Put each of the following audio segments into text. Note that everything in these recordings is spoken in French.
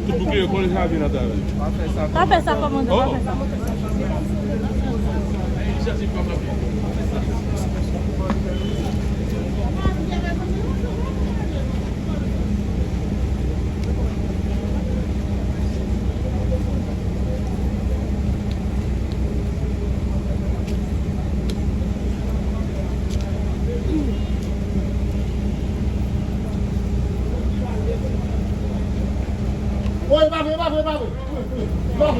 Tout bouclier, qu'on les a vu là-dedans. On va faire ça comment on va faire ça. Oui, pas vrai. Non.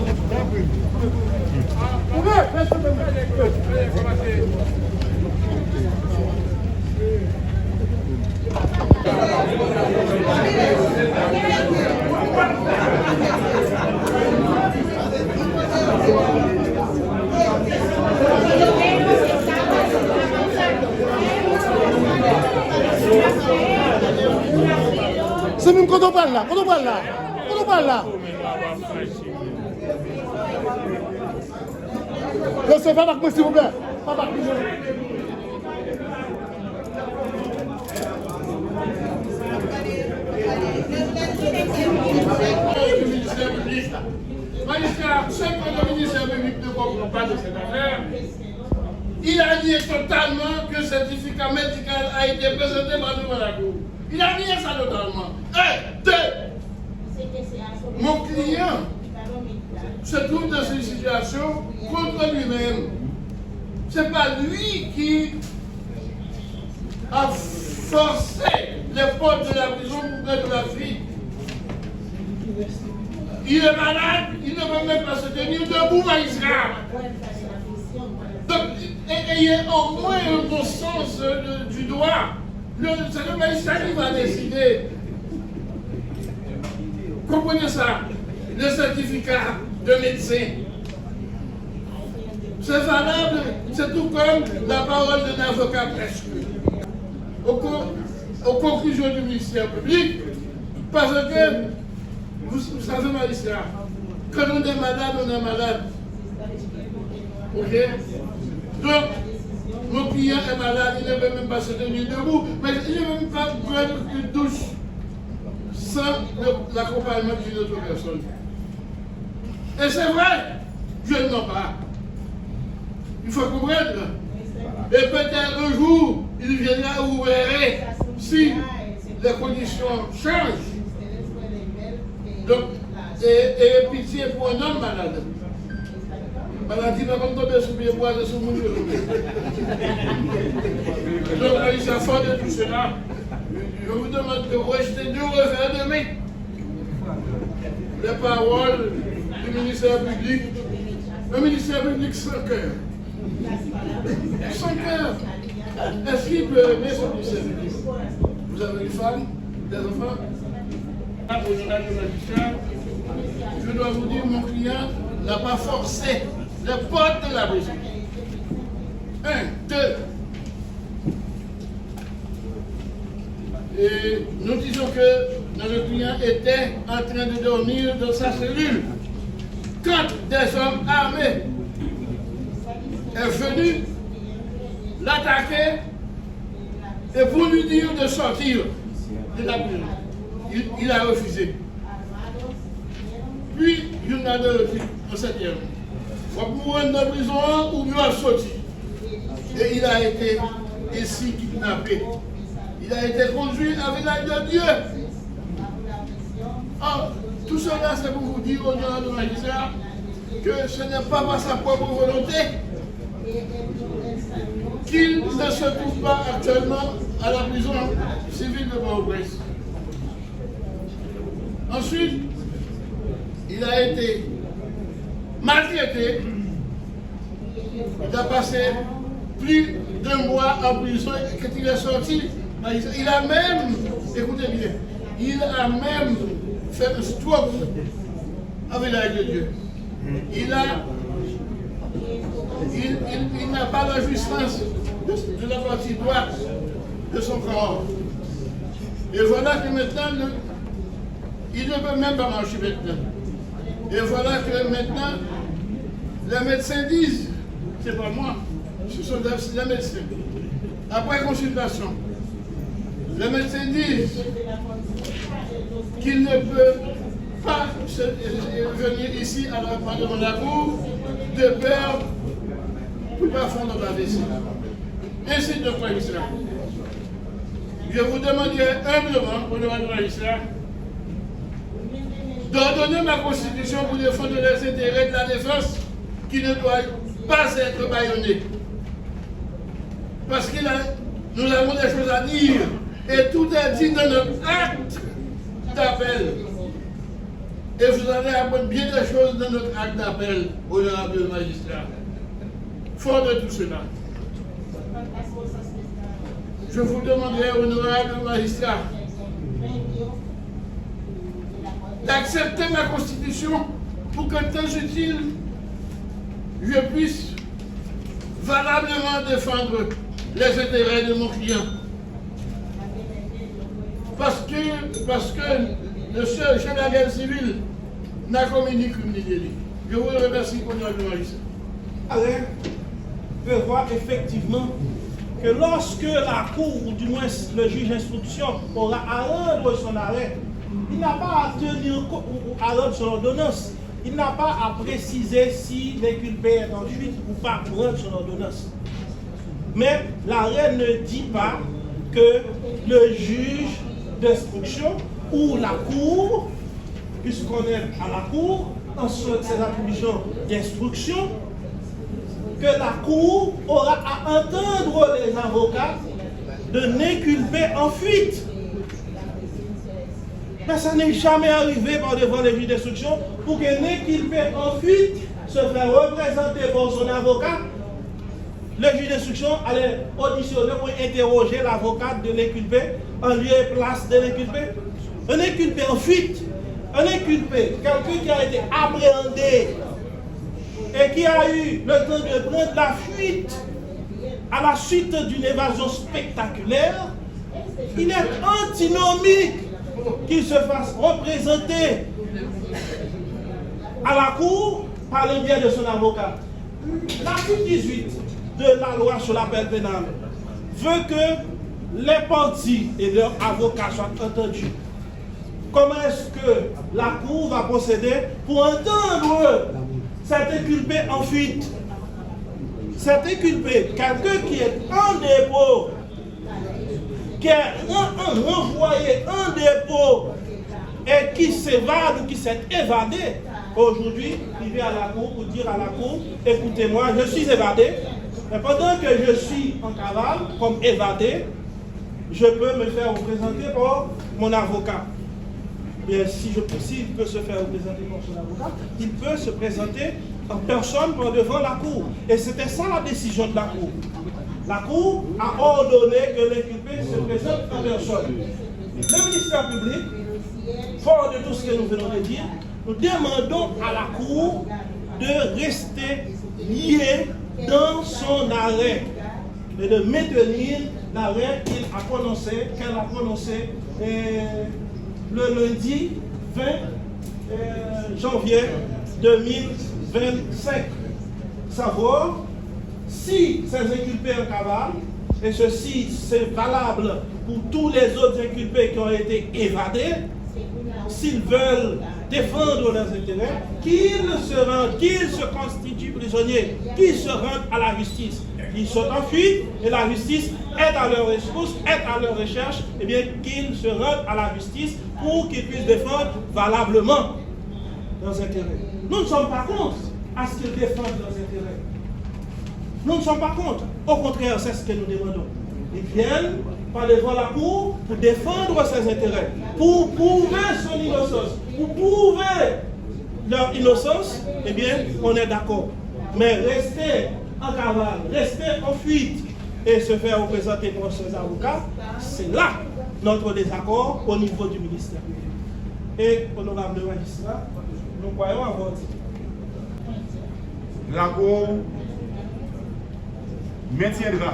C'est même quand on parle là. Laissez pas marquer s'il vous plaît. Pas marquer. Magistrat, ce que le ministère public ne comprend pas de cette affaire, il a nié totalement que le certificat médical a été présenté par nous à la Cour. Il a nié ça totalement. Un, deux. Mon client se trouve dans une situation contre lui-même. Ce n'est pas lui qui a forcé les portes de la prison pour mettre la fuite. Il est malade, il ne peut même pas se tenir debout, magistrat. Donc, ayez au moins un bon sens du droit. C'est le magistrat qui va décider. Comprenez ça? Le certificat de médecin. C'est valable, c'est tout comme la parole d'un avocat presque. Aux conclusions du ministère public, parce que, vous savez, magistrat, quand on est malade, on est malade. Ok? Donc, mon client est malade, il ne peut même pas se tenir debout, mais il ne peut même pas prendre une douche sans l'accompagnement d'une autre personne. Et c'est vrai, je ne mens pas. Il faut comprendre. Et peut-être un jour, il viendra où vous verrez si les conditions changent. Donc, et pitié pour un homme malade. Maladie va comme tomber sous les bois de sous mon genou. Donc, il s'affole de tout cela. Je vous demande de rejeter du revers de main les paroles du ministère public. Le ministère public sans cœur. Sans cœur. Est-ce qu'il peut aimer son ministère public? Vous avez une femme, des enfants? Au journal de magistrat, je dois vous dire, mon client n'a pas forcé les portes de la prison. Un, deux. Et nous disons que notre client était en train de dormir dans sa cellule quand des hommes armés sont venus l'attaquer et pour lui dire de sortir de la prison. Il a refusé. Puis, il n'a pas refusé en septième. Pour rentrer dans la prison, ou mieux sorti. Et il a été ici kidnappé. Il a été conduit avec l'aide de Dieu. Or, tout cela, c'est pour vous dire au nom de magistrat que ce n'est pas par sa propre volonté qu'il ne se trouve pas actuellement à la prison civile de Port-au-Prince. Ensuite, il a été maltraité. Il a passé plus d'1 mois en prison et quand il est sorti, il a même, écoutez bien, il a même fait un stroke avec l'aide de Dieu. Il n'a pas la jouissance de la partie droite de son corps. Et voilà que maintenant, il ne peut même pas marcher maintenant. Et voilà que maintenant, les médecins disent, c'est pas moi, ce sont les médecins. Après consultation, les médecins disent qu'il ne peut pas venir ici à la devant la cour de peur pour ne pas faire notre AVC. Ainsi de magistrat. Je vous demanderai humblement, pour le magistrat, d'ordonner ma constitution pour défendre les intérêts de la défense qui ne doit pas être bâillonnée. Parce que nous avons des choses à dire et tout est dit dans notre acte d'appel. Et vous allez apprendre bien des choses dans notre acte d'appel, honorable magistrat. Fort de tout cela, je vous demanderai, honorable magistrat, d'accepter ma constitution pour que, tant utile, je puisse valablement défendre les intérêts de mon client. Parce que le seul chef de la guerre civile n'a commis ni crime ni délit. Je vous remercie pour notre magistrat. Alain prévoit effectivement que lorsque la cour, ou du moins le juge d'instruction, aura à rendre son arrêt, il n'a pas à tenir compte ou à rendre son ordonnance. Il n'a pas à préciser si l'inculpé est en fuite ou pas pour rendre son ordonnance. Mais l'arrêt ne dit pas que le juge d'instruction ou la cour, puisqu'on est à la cour, en ses attributions d'instruction, que la cour aura à entendre les avocats de n'inculper en fuite. Mais ça n'est jamais arrivé par devant les juges d'instruction pour que l'inculpé en fuite se fait représenter par son avocat. Le juge d'instruction allait auditionner ou interroger l'avocat de l'inculpé en lieu et place de l'inculpé. Un inculpé en fuite, un inculpé, quelqu'un qui a été appréhendé et qui a eu le temps de prendre la fuite à la suite d'une évasion spectaculaire, il est antinomique qu'il se fasse représenter à la cour par le biais de son avocat. L'article 18 de la loi sur l'appel pénal veut que les parties et leurs avocats soient entendus. Comment est-ce que la cour va procéder pour entendre cet inculpé en fuite? Cet inculpé, quelqu'un qui est en dépôt, qui est renvoyé en dépôt et qui s'évade ou qui s'est évadé, aujourd'hui, il vient à la cour pour dire à la cour, écoutez-moi, je suis évadé, mais pendant que je suis en cavale, comme évadé, je peux me faire représenter par mon avocat. Bien, s'il peut se faire représenter par son avocat, il peut se présenter en personne devant la cour. Et c'était ça la décision de la cour. La cour a ordonné que l'inculpé se présente en personne. Le ministère public, fort de tout ce que nous venons de dire, nous demandons à la cour de rester liée dans son arrêt et de maintenir l'arrêt qu'elle a prononcé le lundi 20 janvier 2025. Savoir si ces inculpés en cavale, et ceci c'est valable pour tous les autres inculpés qui ont été évadés, s'ils veulent défendre leurs intérêts, qu'ils se rendent, qu'ils se constituent prisonniers, qu'ils se rendent à la justice. Ils sont en fuite et la justice est à leur ressource, est à leur recherche, et bien qu'ils se rendent à la justice pour qu'ils puissent défendre valablement leurs intérêts. Nous ne sommes pas contre à ce qu'ils défendent leurs intérêts. Nous ne sommes pas contre. Au contraire, c'est ce que nous demandons. Ils viennent par devant la cour pour défendre ses intérêts, pour prouver son innocence, pour prouver leur innocence, eh bien, on est d'accord. Mais rester en cavale, rester en fuite et se faire représenter par ses avocats, c'est là notre désaccord au niveau du ministère. Et, honorable magistrat, nous croyons avoir dit. La Cour maintiendra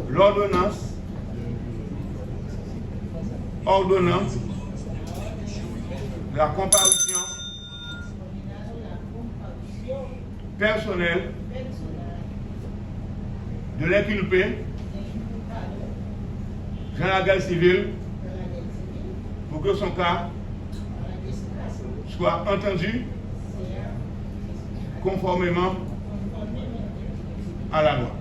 l'ordonnance ordonnant la comparution personnelle de l'inculpé Jean Lagarde civil pour que son cas soit entendu conformément à la loi.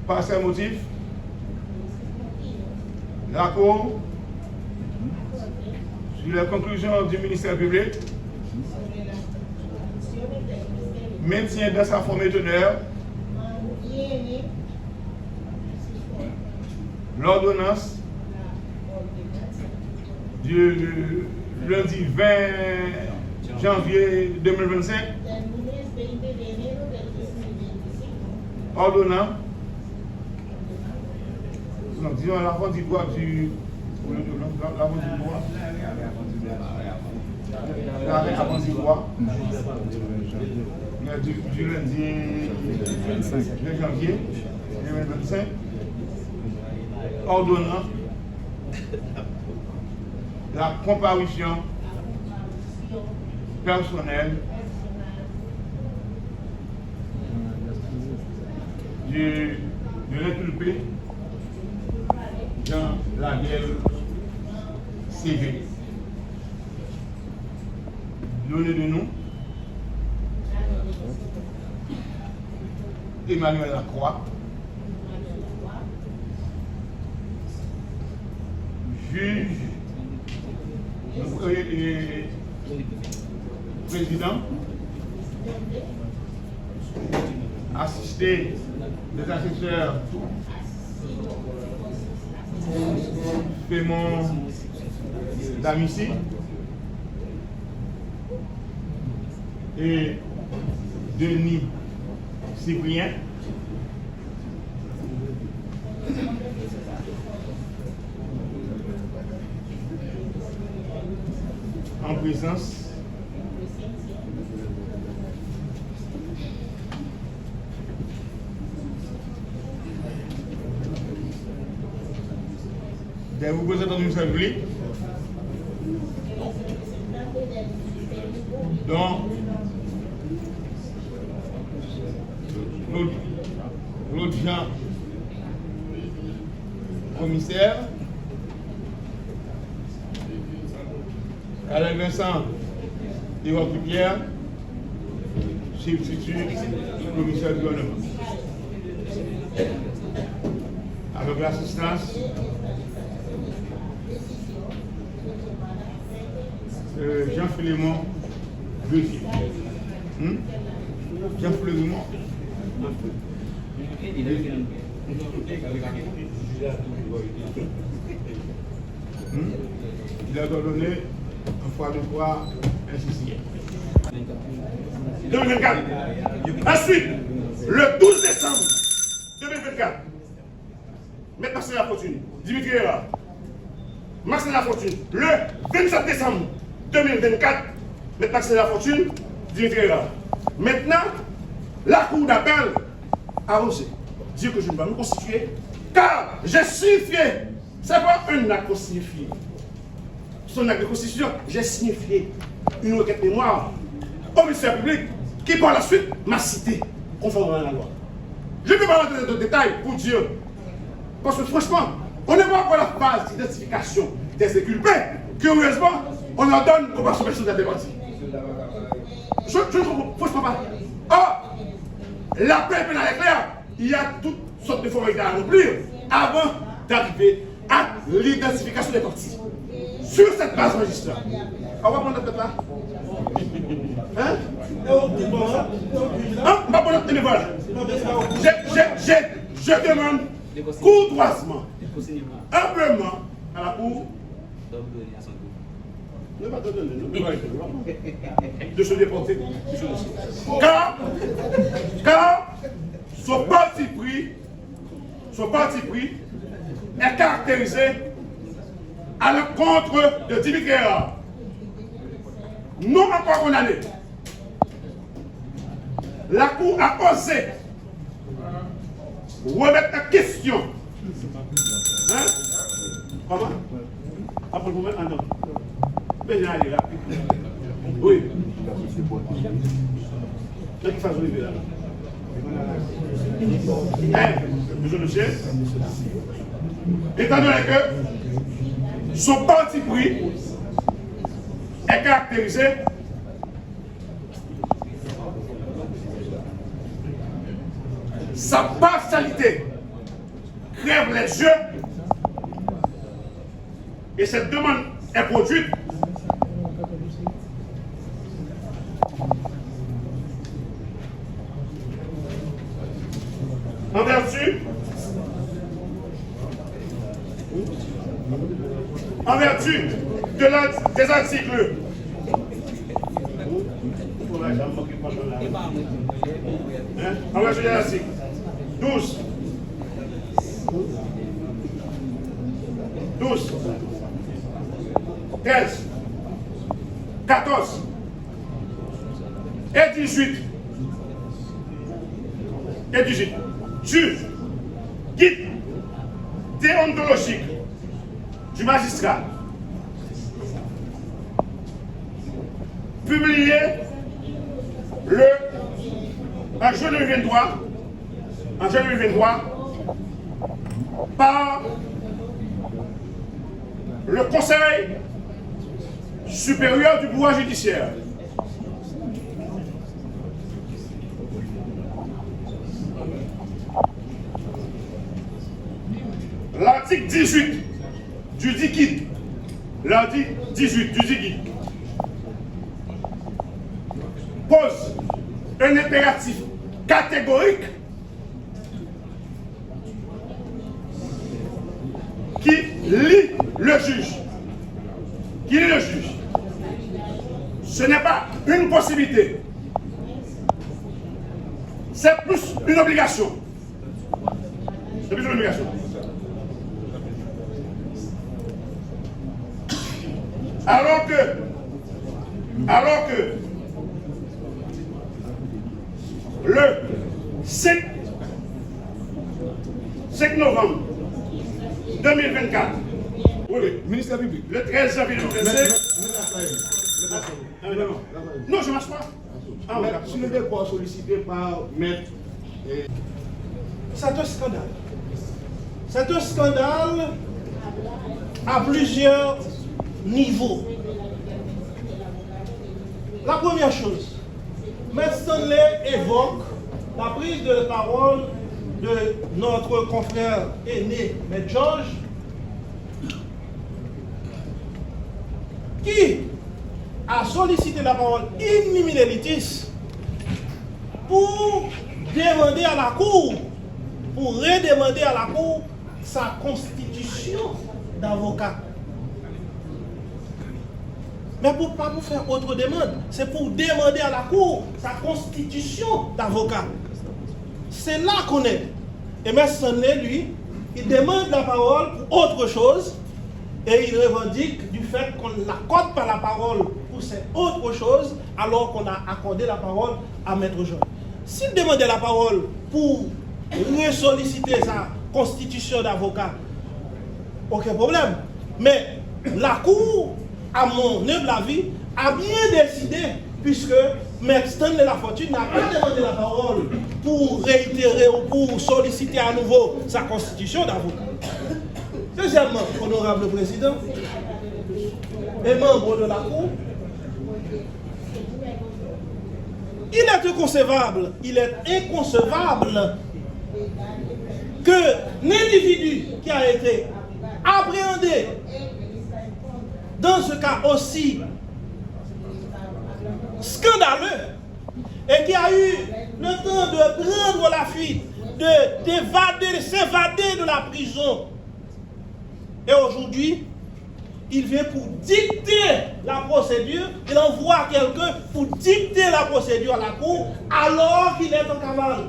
Par ces motifs, la Cour, sur les conclusions du ministère public, maintient dans sa forme et teneur l'ordonnance du lundi 20 janvier 2025, ordonnant, non, disons l'avant du droit du lundi 20 janvier 2025, ordonnant la comparution personnelle de l'inculpé dans la guerre civile. Donnez de nous Emmanuel Lacroix, juge et président, assisté des assesseurs Fémon Damici et Denis Cyprien, en présence des représentants du ministère public, dont Claude Jean, commissaire, Alain Vincent Yvon Pierre, substitut commissaire du gouvernement. Avec l'assistance Jean-Philémon Beauty. Jean-Philémon. Il a donné un fois de fois ainsi. 2024. Ensuite, le 12 décembre 2024, M. Marcel Lafortune, Dimitri Hérard, Marcel Lafortune, le 27 décembre 2024, M. Marcel Lafortune, Dimitri Hérard. Maintenant, la Cour d'appel a osé dire que je ne vais pas me constituer, car j'ai signifié, c'est pas un acte pour signifier. Son acte de constitution, j'ai signifié une requête mémoire au ministère public qui par la suite m'a cité conformément à la loi. Je ne vais pas rentrer dans les détails pour dire, parce que franchement, on n'est pas encore à la phase d'identification des inculpés, curieusement, on en donne compassion personnelle des partis. Je ne comprends franchement pas. Or, la paix pénale est claire, il y a toutes sortes de formalités à remplir avant d'arriver à l'identification des partis. Sur cette base magistrale, on va prendre notre là. Hein? Voilà. Je demande courtoisement, humblement à la Cour de se déporter. Car son parti pris est caractérisé à l'encontre de Dimitri Hérard, non encore condamné. La Cour a osé remettre en question. Hein? Comment? Après le moment, ah non. Mais il y a là. Oui. Qu'est-ce qu'il faut arriver là? Hein? Monsieur le chef, étant donné que son parti pris est caractérisé sa partialité crève les yeux et cette demande est produite en vertu des articles en vertu des articles 12, 13, 14 et 18 du guide déontologique du magistrat publié en juin 2023 par le Conseil supérieur du pouvoir judiciaire. L'article 18 du dit guide, pose un impératif catégorique qui lie le juge. Ce n'est pas une possibilité, c'est plus une obligation. Alors que le 5 novembre 2024, Ministère public. le 13 janvier 2025, non, je m'assois. Sur le dépôt sollicité par maître. C'est un scandale. C'est un scandale à plusieurs niveaux. La première chose, M. Stanley évoque la prise de parole de notre confrère aîné, M. George, qui a sollicité la parole in limine litis pour demander à la Cour, pour redemander à la Cour sa constitution d'avocat. Mais pas pour faire autre demande, c'est pour demander à la Cour sa constitution d'avocat. C'est là qu'on est. Et M. Stanley, lui, il demande la parole pour autre chose et il revendique du fait qu'on n'accorde pas la parole pour cette autre chose alors qu'on a accordé la parole à Maître Jean. S'il demandait la parole pour ressolliciter sa constitution d'avocat, aucun problème. Mais la Cour, à mon humble avis, a bien décidé, puisque M. Stanley Lafortune n'a pas demandé la parole pour réitérer ou pour solliciter à nouveau sa constitution d'avocat. Deuxièmement, honorable président et membre de la Cour, il est inconcevable que l'individu qui a été appréhendé dans ce cas aussi scandaleux et qui a eu le temps de prendre la fuite, de s'évader de la prison. Et aujourd'hui, il vient pour dicter la procédure, il envoie quelqu'un pour dicter la procédure à la Cour alors qu'il est en cavale.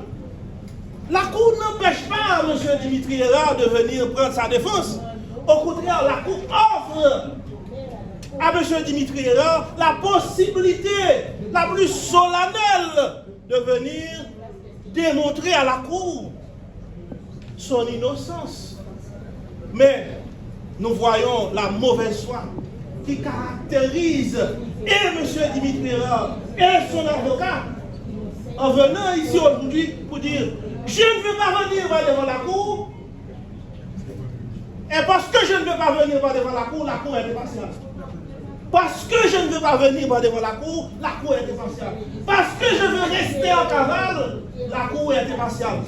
La Cour n'empêche pas M. Dimitri Hérard de venir prendre sa défense. Au contraire, la Cour offre à M. Dimitri Hérard la possibilité la plus solennelle de venir démontrer à la Cour son innocence. Mais nous voyons la mauvaise foi qui caractérise et M. Dimitri Hérard et son avocat en venant ici aujourd'hui pour dire « Je ne veux pas venir devant la Cour » Et parce que je ne veux pas venir devant la cour est impartiale. Parce que je ne veux pas venir devant la cour est impartiale. Parce que je veux rester en cavale, la cour est impartiale.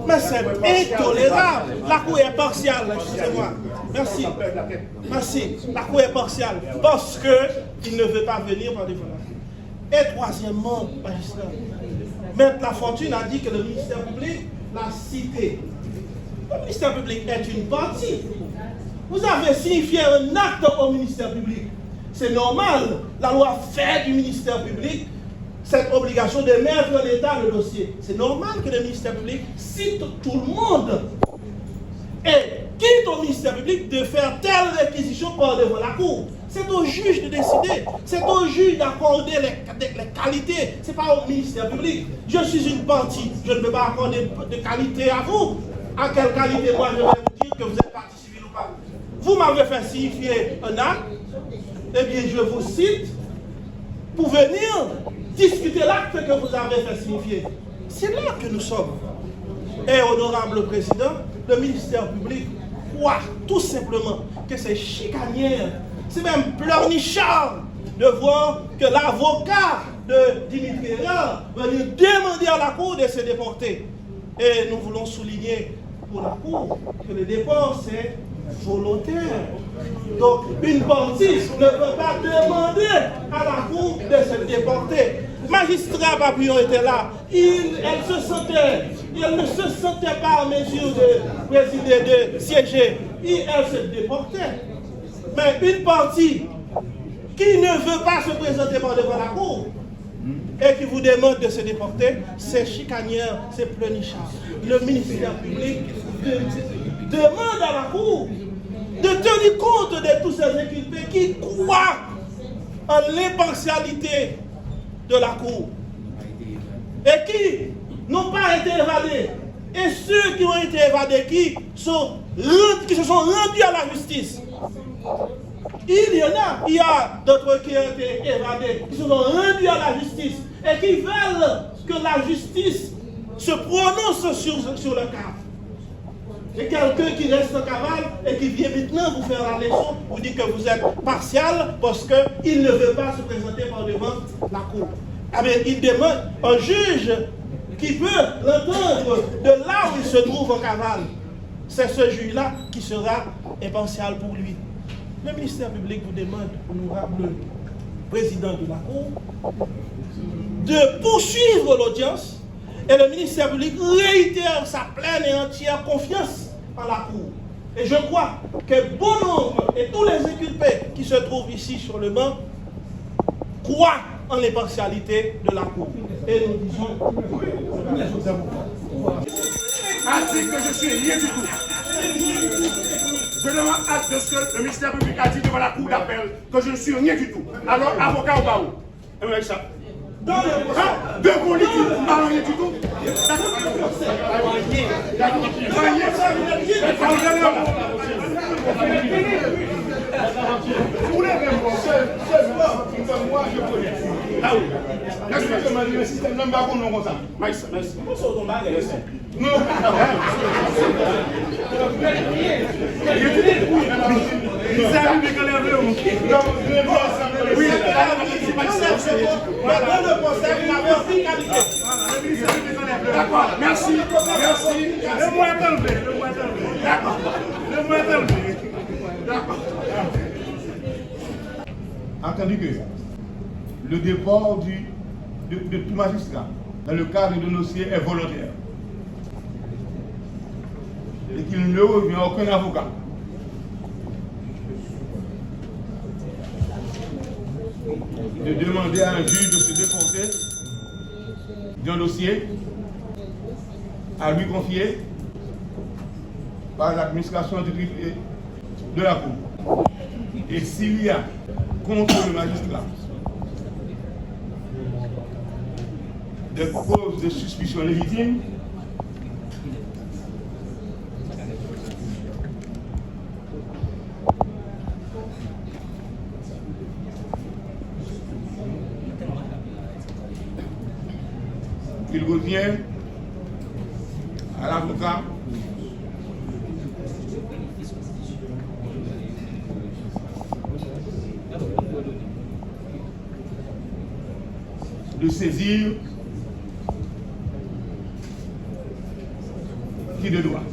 Mais c'est intolérable. La cour est partiale, excusez-moi. Merci. Merci. La cour est partiale. Parce qu'il ne veut pas venir devant la cour. Et troisièmement, magistrat, Maître Lafortune a dit que le ministère public l'a cité. Le ministère public est une partie. Vous avez signifié un acte au ministère public. C'est normal. La loi fait du ministère public cette obligation de mettre en état le dossier. C'est normal que le ministère public cite tout le monde et quitte au ministère public de faire telle réquisition par devant la cour. C'est au juge de décider. C'est au juge d'accorder les qualités. Ce n'est pas au ministère public. Je suis une partie. Je ne peux pas accorder de qualité à vous. À quelle qualité, moi, je vais vous dire que vous êtes partie civile ou pas. Vous m'avez fait signifier un acte. Eh bien, je vous cite pour venir discuter l'acte que vous avez fait signifier. C'est là que nous sommes. Et honorable président, le ministère public croit tout simplement que c'est chicanière, c'est même pleurnichard de voir que l'avocat de Dimitri Erard venir demander à la cour de se déporter. Et nous voulons souligner pour la cour que le déport c'est volontaire. Donc une partie ne peut pas demander à la cour de se déporter. Magistrat Papillon était là. Elle ne se sentait pas en mesure de présider, de siéger. Elle se déportait. Mais une partie qui ne veut pas se présenter devant la cour et qui vous demande de se déporter, c'est chicanière, c'est pleurnichard. Le ministère public demande à la cour de tenir compte de tous ces inculpés qui croient en l'impartialité de la cour et qui n'ont pas été évadés. Et ceux qui ont été évadés, qui se sont rendus à la justice. Il y a d'autres qui ont été évadés, qui se sont rendus à la justice et qui veulent que la justice se prononce sur le cas. Et quelqu'un qui reste en cavale et qui vient maintenant vous faire la leçon, vous dit que vous êtes partial parce qu'il ne veut pas se présenter par devant la cour. Ah bien, il demande un juge qui peut l'entendre de là où il se trouve en cavale. C'est ce juge-là qui sera impartial pour lui. Le ministère public vous demande, honorable président de la cour, de poursuivre l'audience et le ministère public réitère sa pleine et entière confiance en la cour. Et je crois que bon nombre et tous les inculpés qui se trouvent ici sur le banc croient en l'impartialité de la cour. Et nous disons a dit que je suis rien du tout. Je demande acte de ce que le ministère public a dit devant la cour d'appel que je ne suis rien du tout. Alors, avocat ou pas où? Et ça. Deux politiques, pas rien du tout. Vous voulez même seul moi je connais. Ah oui. Le système n'a pas comme ça. Merci. Non. D'accord, merci. Le D'accord. Entendu que le déport de tout magistrat dans le cadre de dossier est volontaire et qu'il ne revient à aucun avocat. De demander à un juge de se déporter d'un dossier à lui confier par l'administration de la Cour. Et s'il y a contre le magistrat des causes de suspicion légitime, il revient à l'avocat de saisir qui de droit.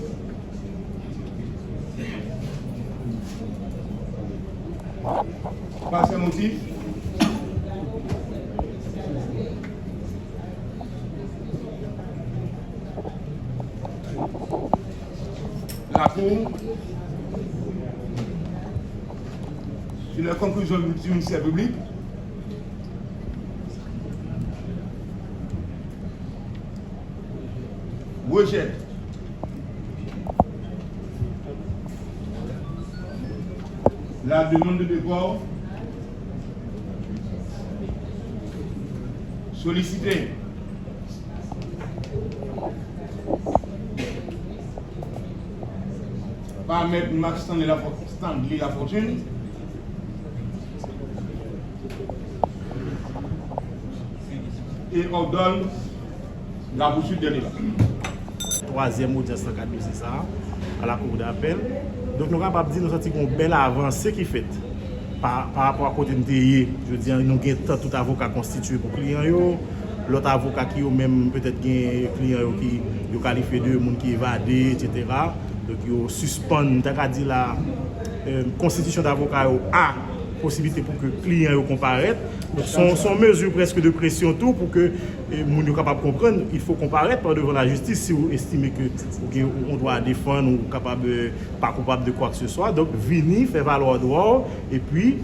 Par ces motifs, la Cour, sur la conclusion du ministère public, rejette la demande de déport sollicitée par M. Max Stanley Lafortune et ordonne la poursuite des débats. Troisième audience dans le cadre de ça, à la Cour d'appel. Donc nous sommes capables de dire que nous avons une belle avancée qui fait par rapport à côté de nous. Je veux dire, nous avons tout avocat constitué pour les clients. L'autre avocat qui ont même peut-être des clients qui ont qualifié de gens qui évadent, etc. Donc ils suspendent, la constitution d'avocat a possibilité pour que les clients comparaissent. Donc sont mesures presque de pression tout pour que les gens soient capables de comprendre. Il faut comparaître par devant la justice si vous estimez qu'on doit défendre ou pas capable de quoi que ce soit. Donc venir faire valoir droit et puis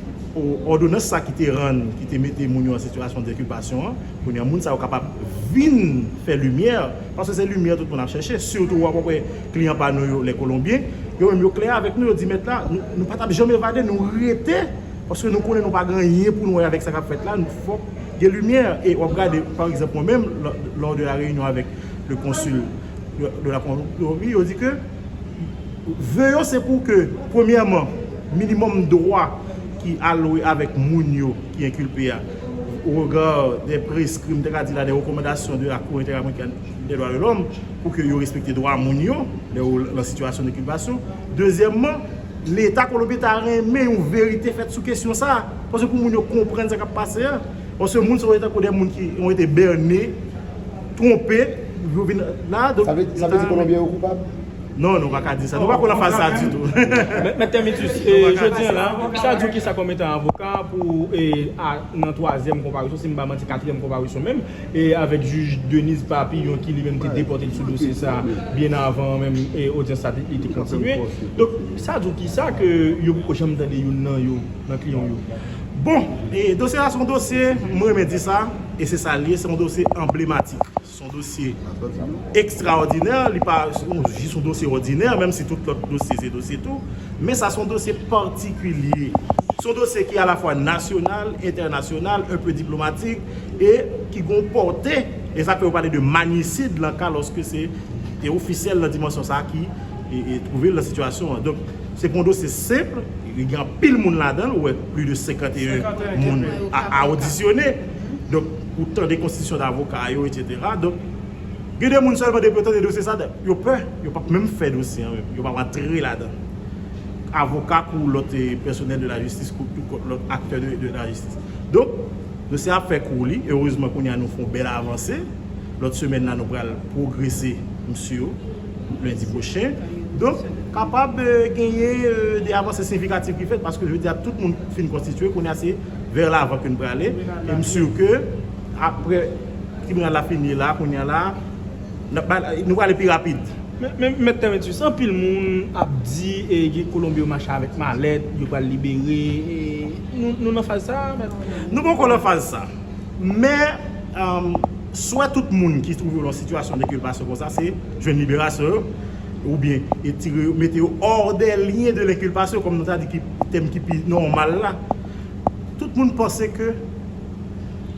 ordonnance ça qui te rend, qui te mette les gens en situation d'inculpation, pour les gens sont capables de venir faire lumière parce que c'est lumière tout le monde a cherché. Surtout les clients par nous les Colombiens, ils sont clairs avec nous, ils disent maintenant nous ne pouvons pas jamais évader, nous arrêter. Parce que nous ne connaissons pas grand-chose pour nous avec ce qu'on fait là, il faut des lumières. Et on regarde, par exemple, moi-même, lors de la réunion avec le consul de la Colombie, on dit que veillons, c'est pour que, premièrement, minimum de droit qui alloué avec Mounio qui est inculpé au regard des prescrits, des recommandations de la Cour interaméricaine des droits de l'homme, pour que vous respectez les droits à Mounio, la situation d'inculpation. Deuxièmement, l'État colombien a remis une vérité faite sur question ça. Parce que pour nous comprendre ce qui a passé, parce que les gens qui ont été bernés, trompés, là. Ça veut dire que les Colombiens sont coupables? Non, nous ne pouvons pas dire ça. Nous ne pouvons pas faire ça du tout. Mais Termitus, je dis là, ça dit que ça comme étant avocat pour une troisième comparution, si je ne me trompe, quatrième comparution même, et avec juge Denise Papillon qui lui-même était déporté sur le dossier ça bien avant même et audience ça était continué. Donc ça dit qui ça que yo beaucoup jamais entendre dans client yo. Bon, et dossier là son dossier, moi me dit ça et c'est ça lié, c'est un dossier emblématique. Son dossier extraordinaire, il pas son dossier ordinaire même si tout l'autre dossier c'est dossier tout, mais ça son dossier particulier. Son dossier qui est à la fois national, international, un peu diplomatique et qui comporte, et ça peut parler de magnicide dans le cas lorsque c'est officiel dans la dimension ça qui est trouvé la situation. Donc c'est un dossier simple, il y a pile de monde là-dedans, ou plus de 51 monde à auditionner. Donc pour tant des constitutions d'avocats, etc. Donc il y a des gens seulement des peut-être des dossiers ça, ils ont peur, ils n'ont pas même fait dossier, ils n'ont pas rentrer là-dedans. Avocat pour l'autre personnel de la justice, pour l'autre acteur de la justice. Donc, nous avons fait couler, heureusement qu'on a nous fait une belle avancée. L'autre semaine, nous allons progresser, monsieur, lundi prochain. Donc, capable de gagner des avancées significatives qui fait, parce que je veux dire, tout le monde finit constitué, qu'on est assez vers l'avant que nous allons aller. Et monsieur, que après, le tribunal a fini là, qu'on est là, nous allons aller plus rapide. Mais tu sens pile monde a dit et Colombie marche avec mallette, il va libérer nous n'en faisons ça. Nous pouvons qu'on fasse ça. Mais soit tout le monde qui se trouve dans une situation d'inculpation comme ça, c'est jeune libération ou bien mettez hors des liens de l'inculpation comme nous avons dit qui thème qui est normal là. Tout le monde pensait que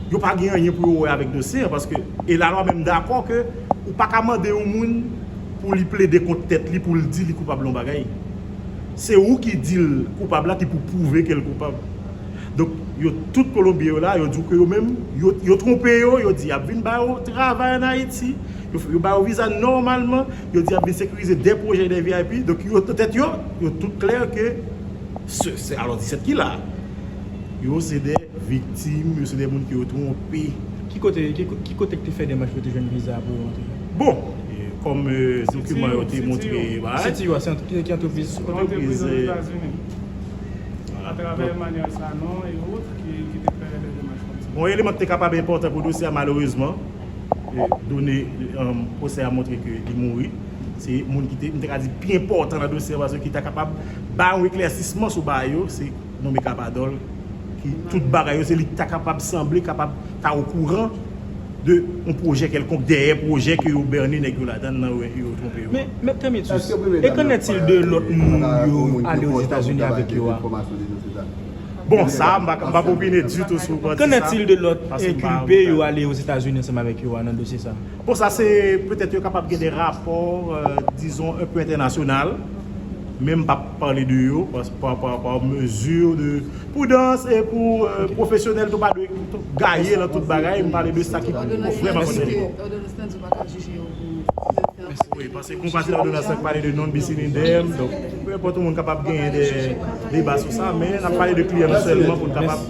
il n'y a pas rien pour avec le dossier parce que et la loi même d'accord que ou pas commander au monde pour lui plaider contre tête lui pour le dire qu'il est coupable en bagaille. C'est où qui dit le coupable là qui pour prouver qu'il est coupable. Donc yo tout Colombien là yo dit que yo même yo trompé yo dit a vinn ba travail en Haïti, yo ba visa normalement, yo dit a vinn sécuriser des projets des VIP. Donc yo peut-être yo tout clair que c'est alors 17 qui là. Yo c'est des victimes, yo c'est des gens qui ont trompé Qui côté que tu fais des matchs pour te jouer une visa pour rentrer? Bon, comme document a été montré, C'est qui entreprise? entreprise, à travers Emmanuel Sanon et autres qui te fait des démarches comme ça. bon élément qui est capable d'importer pour le dossier, malheureusement, donné procès a montré qu'il mourit. C'est un monde qui était bien important dans le dossier parce qu'il était capable de faire un éclaircissement sur Bayo, c'est nommé Capadol, qui tout bagaille, c'est lui qui est capable de sembler capable d'être au courant de un projet quelconque, des projets que vous Bernie n'est que là-dedans, Mais Tamitus, et qu'en est-il de l'autre monde aller aux États-Unis avec eux? Bon, ça, je ne vais pas opiner du tout sur Qu'en est-il de l'autre inculpé ou aller aux États-Unis ensemble avec eux dans le dossier ça? Bon, ça c'est peut-être capable de des rapports, disons, un peu international, même pas parler de eux, par mesure de prudence et pour professionnels, tout pas de gagner dans toute bagaille, me parler de ça qui est vraiment concerné. Oui, parce qu'on passe l'ordonnance qui parle de non-bis in idem, donc peu importe tout le monde capable de gagner des débats sur ça, mais on a parlé de clients seulement pour être capable